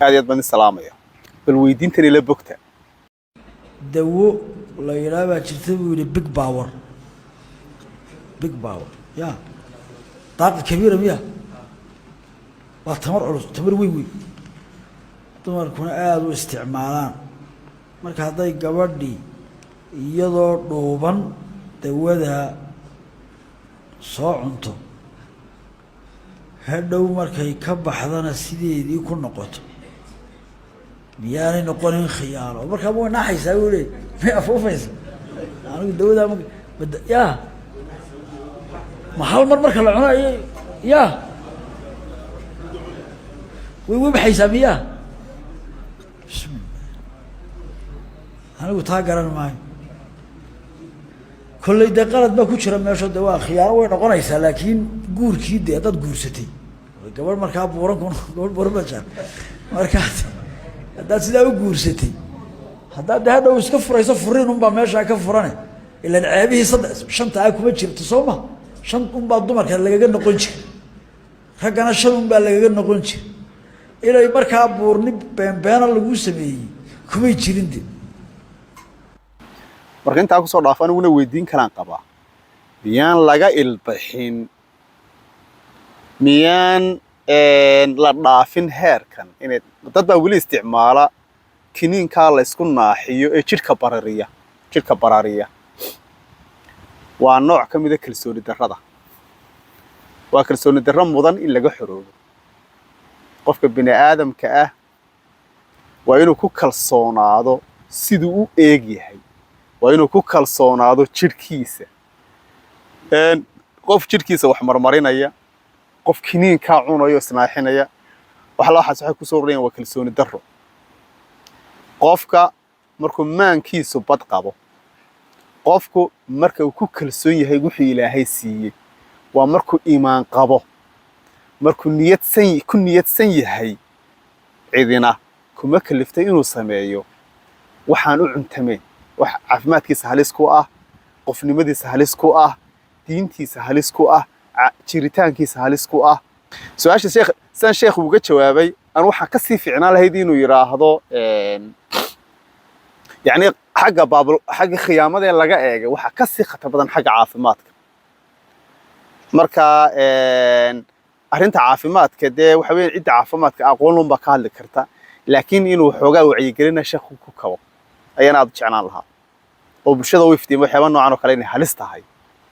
هذه بني سلامية بالويدين تري لبكتة دو لا يلعب تشتري بيج باور يا طاقة كبيرة بيها وتمر عروس تمر وي تمر كنا آد واستعمالان مرك هذا جوادي يدور دوبان دوّدها صاعنته هدو مركي كبحدنا سيدي يكون نقطة مياني نقولين خيار ومركب مو ناحي يسوي ما أفوفيس أنا دوّدها يا محل مركب العناء يا وي بحسابية بسم الله أنا قلت هاجرنا معي كل ده قلت ما كنت شرب ماشى دواء خيار وين قنيس لكن جور كيد هذا جور ستي قبل مركب بورن قبل بورن بجار مركب هذا سيدا جور ستي هذا وسكفر يسفرين ماشى كفرانه إلا العابه صد شنطة أكو بتشيل تصومه شنطة بعض دمر كان لقى جنة قنش خجنا شلون باللقى جنة قنش إلى مركب بورن بين اللي جوسمي كم يشيلين دي marka inta ku soo dhaafan una weydiin kalaan qaba miyaan laga ilbaxin miyaan la dhaafin heerkan in dad baa wali isticmaala kiniinka la isku naaxiyo ee jirka barariya waa nooc kamid ah kalsooni darrada waa kalsooni darro mudan in laga xoroobo qofka bini aadamka ah waa inuu ku kalsoonaado siduu u eeg yahay waa inuu ku kalsoonaado jirkiisa qof jirkiisa wax marmarinaya qof kiniinka cunayo isnaaxinaya waxay ku soo rareen waa kalsooni darro qofka markuu maankiisu bad qabo qofku marka uu ku kalsoon yahay wixii Ilaahay siiyay waa markuu iimaan qabo markuu niyadsan yahay cidina kuma kaliftay inuu sameeyo waxaan u cuntameen wax caafimaadkiisa halis ku ah qofnimadiisa halis ku ah diintiisa halis ku ah jiritaankiisa halis ku ah su'aasha sheekh uga jawaabay aan waxa ka sii fiicnaan lahayd inuu yiraahdo yani xagga khiyaamada laga eegay waxa ka sii khatar badan xagga caafimaadka marka arinta caafimaadka waxa weyn cid caafimaadka aqoon ba ka hadli karta laakiin inuu xoogaa wacyigelina sheekhu ku kabo ayana aad jeclaan lahaa oo bulshada u iftiimo waxyaabo noocan oo kale inay halis tahay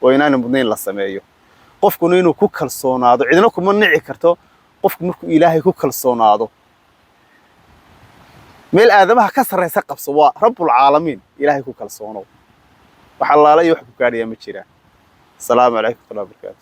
oo inaan mudnayn la sameeyo qofku inuu ku kalsoonaado cidina kuma nici karto qofku markuu Ilaahay ku kalsoonaado meel aadamaha ka sareysa qabso waa rabbul caalamiin Ilaahay ku kalsoono waxa Allah la iyo wax ku gaariya ma jiraan salaamu alaykum wa rahmatullahi wa barakatuh